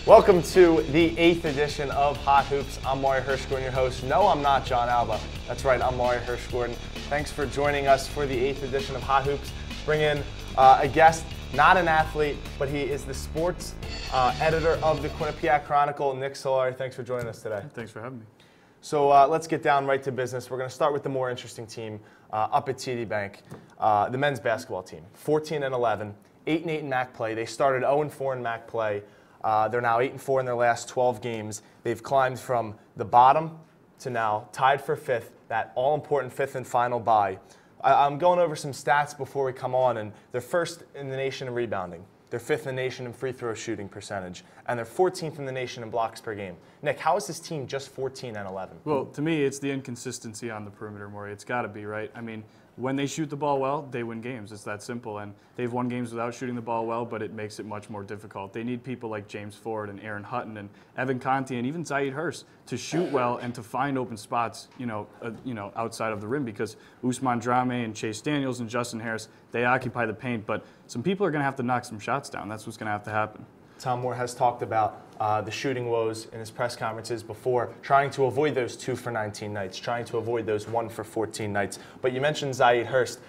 Welcome to the 8th edition of Hot Hoops. I'm Morey Hershgordon, your host. No, I'm not John Alba. That's right, I'm Morey Hershgordon. Thanks for joining us for the 8th edition of Hot Hoops. Bring in a guest, not an athlete, but he is the sports editor of the Quinnipiac Chronicle, Nick Solari. Thanks for joining us today. Thanks for having me. So let's get down right to business. We're going to start with the more interesting team up at TD Bank, the men's basketball team. 14-11, 8-8 in MAC play. They started 0-4 in MAC play. They're now 8-4 in their last 12 games. They've climbed from the bottom to now tied for 5th, that all-important 5th and final bye. I'm going over some stats before we come on, and they're first in the nation in rebounding. They're 5th in the nation in free throw shooting percentage, and they're 14th in the nation in blocks per game. Nick, how is this team just 14-11? Well, to me, it's the inconsistency on the perimeter, Morey. It's got to be, right? I mean, when they shoot the ball well, they win games. It's that simple. And they've won games without shooting the ball well, but it makes it much more difficult. They need people like James Ford and Aaron Hutton and Evan Conti and even Zaid Hurst to shoot well and to find open spots, outside of the rim, because Ousmane Drame and Chase Daniels and Justin Harris, they occupy the paint. But some people are going to have to knock some shots down. That's what's going to have to happen. Tom Moore has talked about the shooting woes in his press conferences before, trying to avoid those 2 for 19 nights, trying to avoid those 1 for 14 nights. But you mentioned Zaid Hurst.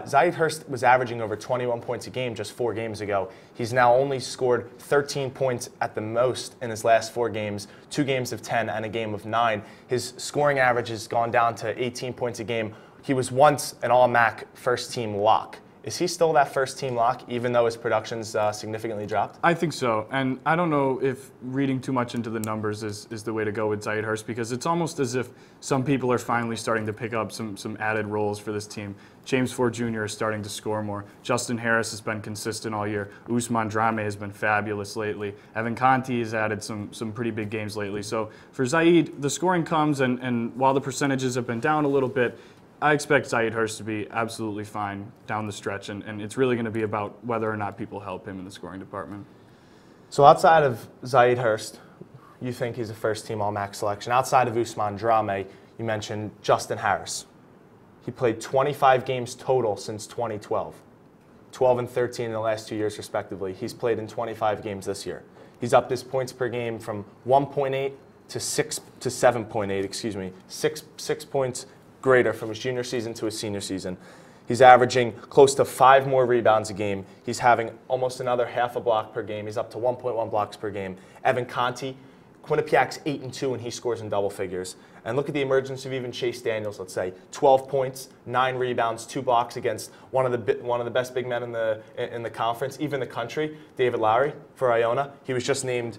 Zaid Hurst was averaging over 21 points a game just 4 games ago. He's now only scored 13 points at the most in his last 4 games, 2 games of 10 and a game of 9. His scoring average has gone down to 18 points a game. He was once an all-MAC first-team lock. Is he still that first-team lock, even though his production's significantly dropped? I think so. And I don't know if reading too much into the numbers is the way to go with Zaid Hurst, because it's almost as if some people are finally starting to pick up some added roles for this team. James Ford Jr. is starting to score more. Justin Harris has been consistent all year. Ousmane Drame has been fabulous lately. Evan Conti has added some pretty big games lately. So for Zaid, the scoring comes, and while the percentages have been down a little bit, I expect Zaid Hurst to be absolutely fine down the stretch, and it's really going to be about whether or not people help him in the scoring department. So outside of Zaid Hurst, you think he's a first-team All-MAC selection. Outside of Ousmane Drame, you mentioned Justin Harris. He played 25 games total since 2012, 12 and 13 in the last 2 years, respectively. He's played in 25 games this year. He's upped his points per game from 1.8 to 7.8. Excuse me, six points greater from his junior season to his senior season. He's averaging close to 5 more rebounds a game. He's having almost another half a block per game. He's up to 1.1 blocks per game. Evan Conti, Quinnipiac's 8-2, and he scores in double figures. And look at the emergence of even Chase Daniels, let's say. 12 points, 9 rebounds, 2 blocks against one of the best big men in the conference, even the country, David Lowry for Iona. He was just named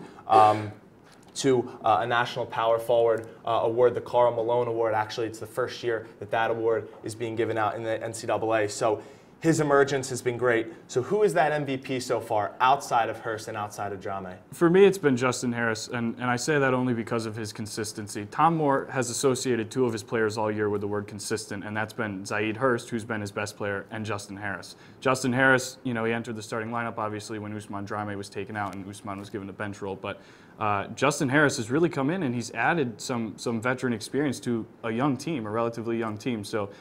to a National Power Forward award, the Karl Malone Award. Actually, it's the first year that award is being given out in the NCAA. So his emergence has been great. So who is that MVP so far, outside of Hurst and outside of Drame? For me, it's been Justin Harris, and I say that only because of his consistency. Tom Moore has associated 2 of his players all year with the word consistent, and that's been Zaid Hurst, who's been his best player, and Justin Harris. Justin Harris, he entered the starting lineup, obviously, when Ousmane Drame was taken out and Ousmane was given a bench role, but Justin Harris has really come in, and he's added some veteran experience to a young team, a relatively young team. So,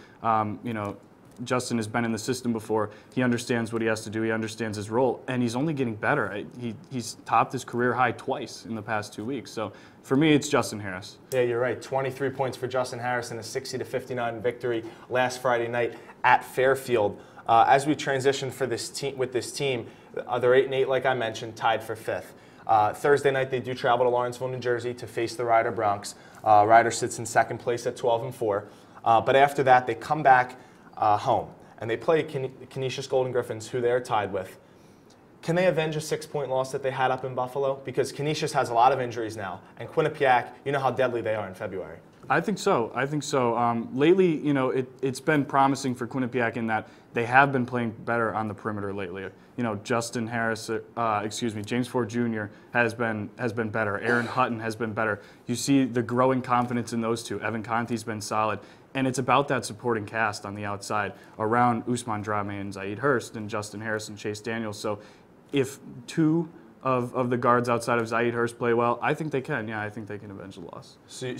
Justin has been in the system before. He understands what he has to do. He understands his role, and he's only getting better. He's topped his career high twice in the past 2 weeks. So for me, it's Justin Harris. Yeah, you're right. 23 points for Justin Harris in a 60-59 victory last Friday night at Fairfield. As we transition for this team, they're 8-8, like I mentioned, tied for 5th. Thursday night, they do travel to Lawrenceville, New Jersey to face the Rider Broncs. Rider sits in 2nd place at 12-4. But after that, they come back home, and they play Canisius Golden Griffins, who they're tied with. Can they avenge a 6-point loss that they had up in Buffalo? Because Canisius has a lot of injuries now, and Quinnipiac, you know how deadly they are in February. I think so. Lately, it's been promising for Quinnipiac in that they have been playing better on the perimeter lately. Justin Harris, James Ford Jr. has been better. Aaron Hutton has been better. You see the growing confidence in those 2. Evan Conti's been solid. And it's about that supporting cast on the outside around Ousmane Drame and Zaid Hurst and Justin Harris and Chase Daniels. So if 2 of the guards outside of Zaid Hurst play well, I think they can. Yeah, I think they can avenge the loss. So you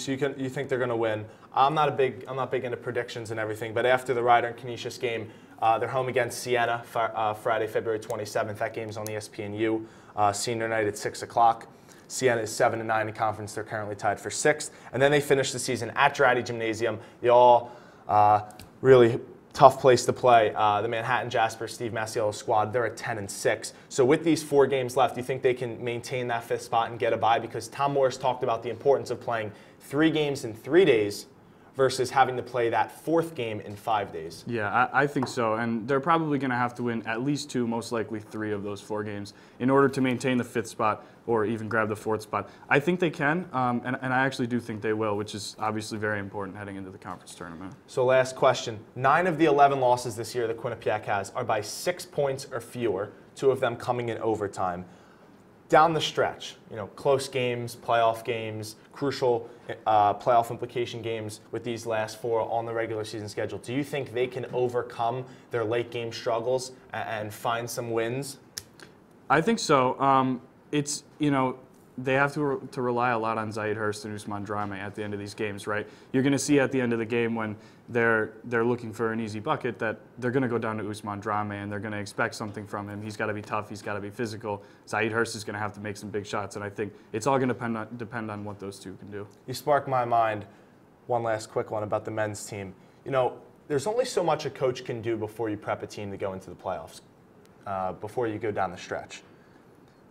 think they're going to win? I'm not big into predictions and everything, but after the Rider and Canisius game, they're home against Siena Friday, February 27th. That game's on ESPNU. Senior night at 6 o'clock. Siena is 7-9 in conference. They're currently tied for 6th. And then they finish the season at Dratty Gymnasium. The all really tough place to play. The Manhattan Jasper Steve Masiello squad, they're at 10-6. So with these 4 games left, do you think they can maintain that 5th spot and get a bye? Because Tom Morris talked about the importance of playing 3 games in 3 days versus having to play that 4th game in 5 days. Yeah, I think so. And they're probably going to have to win at least 2, most likely 3 of those 4 games in order to maintain the 5th spot or even grab the 4th spot. I think they can, and I actually do think they will, which is obviously very important heading into the conference tournament. So last question. 9 of the 11 losses this year that Quinnipiac has are by 6 points or fewer, 2 of them coming in overtime. Down the stretch, close games, playoff games, crucial playoff implication games with these last 4 on the regular season schedule, do you think they can overcome their late game struggles and find some wins? I think so. It's, they have to rely a lot on Zayed Hurst and Usman Drame at the end of these games, right? You're going to see at the end of the game when they're looking for an easy bucket that they're going to go down to Usman Drame and they're going to expect something from him. He's got to be tough. He's got to be physical. Zayed Hurst is going to have to make some big shots, and I think it's all going to depend on what those 2 can do. You spark my mind. One last quick one about the men's team. There's only so much a coach can do before you prep a team to go into the playoffs, before you go down the stretch.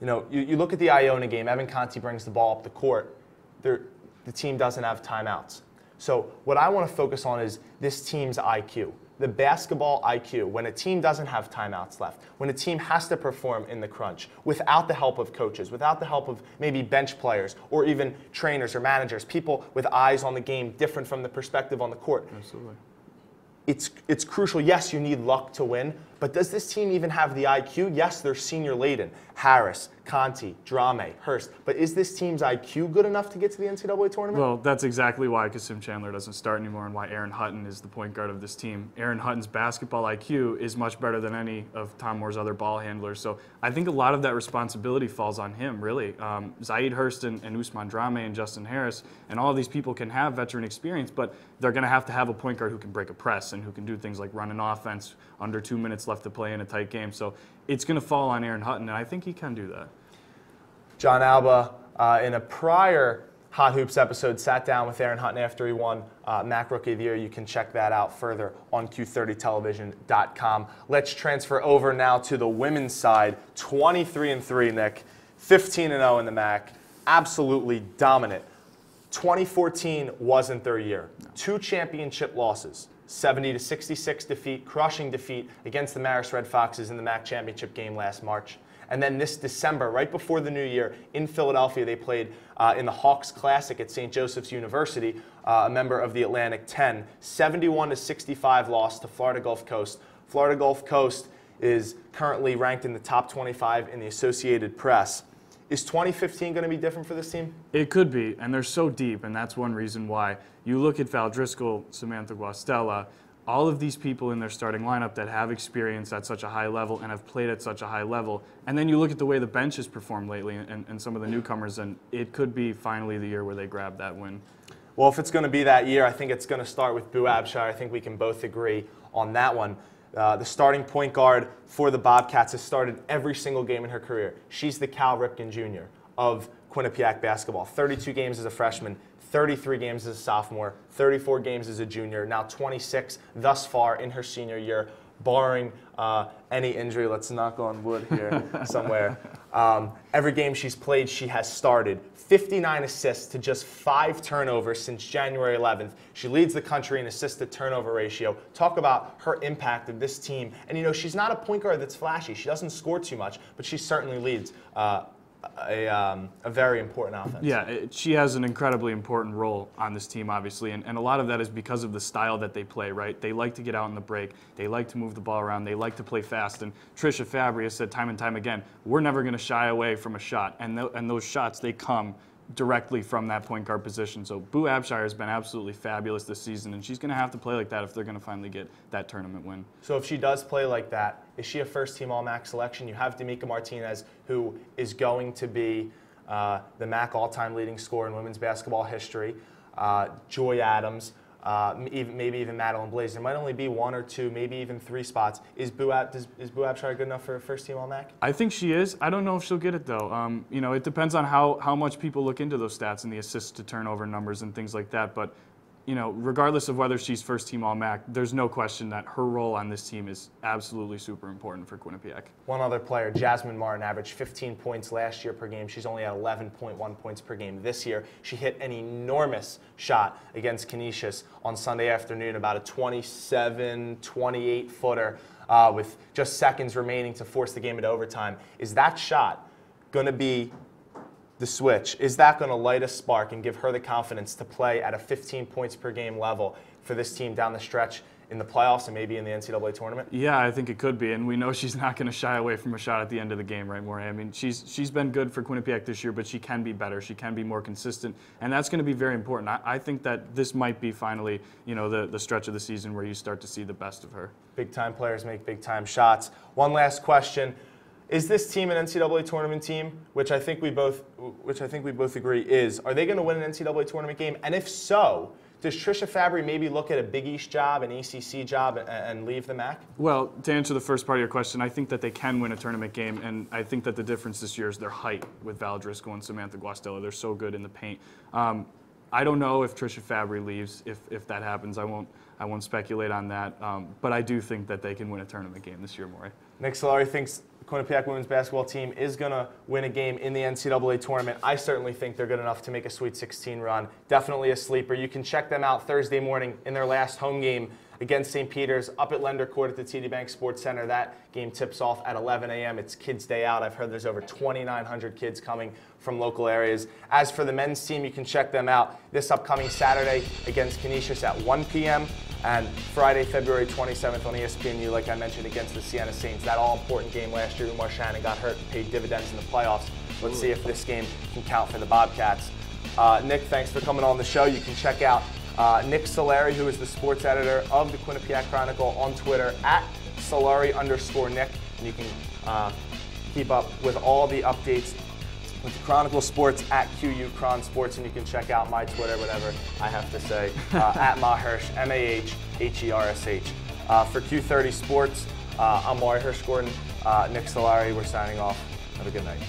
You look at the Iona game, Evan Conti brings the ball up the court. The team doesn't have timeouts. So what I want to focus on is this team's IQ, the basketball IQ. When a team doesn't have timeouts left, when a team has to perform in the crunch without the help of coaches, without the help of maybe bench players or even trainers or managers, people with eyes on the game different from the perspective on the court. Absolutely. It's crucial. Yes, you need luck to win, but does this team even have the IQ? Yes, they're senior laden. Harris, Conti, Drame, Hurst. But is this team's IQ good enough to get to the NCAA tournament? Well, that's exactly why Kasim Chandler doesn't start anymore and why Aaron Hutton is the point guard of this team. Aaron Hutton's basketball IQ is much better than any of Tom Moore's other ball handlers. So I think a lot of that responsibility falls on him, really. Zayed Hurst and Usman Drame and Justin Harris and all of these people can have veteran experience, but they're going to have a point guard who can break a press and who can do things like run an offense under 2 minutes left to play in a tight game. So it's going to fall on Aaron Hutton, and I think he can do that. John Alba, in a prior Hot Hoops episode, sat down with Aaron Hutton after he won MAC Rookie of the Year. You can check that out further on Q30television.com. Let's transfer over now to the women's side. 23-3, Nick. 15-0 in the MAC. Absolutely dominant. 2014 wasn't their year. 2 championship losses. 70-66 defeat, crushing defeat against the Marist Red Foxes in the MAC championship game last March. And then this December, right before the new year, in Philadelphia, they played in the Hawks Classic at St. Joseph's University, a member of the Atlantic 10. 71-65 loss to Florida Gulf Coast. Florida Gulf Coast is currently ranked in the top 25 in the Associated Press. Is 2015 going to be different for this team? It could be, and they're so deep, and that's one reason why. You look at Val Driscoll, Samantha Guastella, all of these people in their starting lineup that have experience at such a high level and have played at such a high level, and then you look at the way the bench has performed lately and some of the newcomers, and it could be finally the year where they grab that win. Well, if it's going to be that year, I think it's going to start with Boo Abshire. I think we can both agree on that one. The starting point guard for the Bobcats has started every single game in her career. She's the Cal Ripken Jr. of Quinnipiac basketball. 32 games as a freshman, 33 games as a sophomore, 34 games as a junior, now 26 thus far in her senior year, barring any injury. Let's knock on wood here somewhere. Every game she's played, she has started. 59 assists to just 5 turnovers since January 11th. She leads the country in assist-to-turnover ratio. Talk about her impact of this team. And, she's not a point guard that's flashy. She doesn't score too much, but she certainly leads a very important offense. Yeah, she has an incredibly important role on this team, obviously, and a lot of that is because of the style that they play, right? They like to get out in the break. They like to move the ball around. They like to play fast. And Trisha Fabry has said time and time again, we're never going to shy away from a shot. And those shots, they come directly from that point guard position. So Boo Abshire has been absolutely fabulous this season, and she's going to have to play like that if they're going to finally get that tournament win. So if she does play like that, is she a first-team All-MAC selection? You have D'Amica Martinez, who is going to be the MAC all-time leading scorer in women's basketball history. Joy Adams. maybe even Madeline Blaze. There might only be 1 or 2, maybe even 3 spots. Is Boo Abshire good enough for a first-team All-MAC? I think she is. I don't know if she'll get it, though. You know, it depends on how much people look into those stats and the assist-to-turnover numbers and things like that. But you know, regardless of whether she's first-team All-MAC, there's no question that her role on this team is absolutely super important for Quinnipiac. One other player, Jasmine Martin, averaged 15 points last year per game. She's only at 11.1 points per game this year. She hit an enormous shot against Canisius on Sunday afternoon, about a 27, 28-footer with just seconds remaining to force the game into overtime. Is that shot going to be the switch? Is that going to light a spark and give her the confidence to play at a 15 points per game level for this team down the stretch in the playoffs and maybe in the NCAA tournament? Yeah, I think it could be, and we know she's not going to shy away from a shot at the end of the game, right, Morey? I mean, she's been good for Quinnipiac this year, but she can be better. She can be more consistent, and that's going to be very important. I think that this might be finally, you know, the stretch of the season where you start to see the best of her. Big-time players make big-time shots. One last question. Is this team an NCAA tournament team, which I think we both agree is? Are they going to win an NCAA tournament game? And if so, does Trisha Fabry maybe look at a Big East job, an ACC job, and leave the MAC? Well, to answer the first part of your question, I think that they can win a tournament game, and I think that the difference this year is their height with Val Driscoll and Samantha Guastella. They're so good in the paint. I don't know if Trisha Fabry leaves. If that happens, I won't speculate on that. But I do think that they can win a tournament game this year, Morey. Nick Solari thinks the Quinnipiac women's basketball team is going to win a game in the NCAA tournament. I certainly think they're good enough to make a Sweet 16 run. Definitely a sleeper. You can check them out Thursday morning in their last home game against St. Peter's up at Lender Court at the TD Bank Sports Center. That game tips off at 11 a.m. It's Kids Day Out. I've heard there's over 2,900 kids coming from local areas. As for the men's team, you can check them out this upcoming Saturday against Canisius at 1 p.m. and Friday, February 27th on ESPNU, like I mentioned, against the Siena Saints. That all-important game last year, Umar Shannon got hurt and paid dividends in the playoffs. Let's see if this game can count for the Bobcats. Nick, thanks for coming on the show. You can check out Nick Solari, who is the sports editor of the Quinnipiac Chronicle, on Twitter at Solari_Nick. And you can keep up with all the updates with the Chronicle Sports at QU Chron Sports. And you can check out my Twitter, whatever I have to say, at Mahirsch, MAHHERSH. For Q30 Sports, I'm Morey Hershgordon. Nick Solari, we're signing off. Have a good night.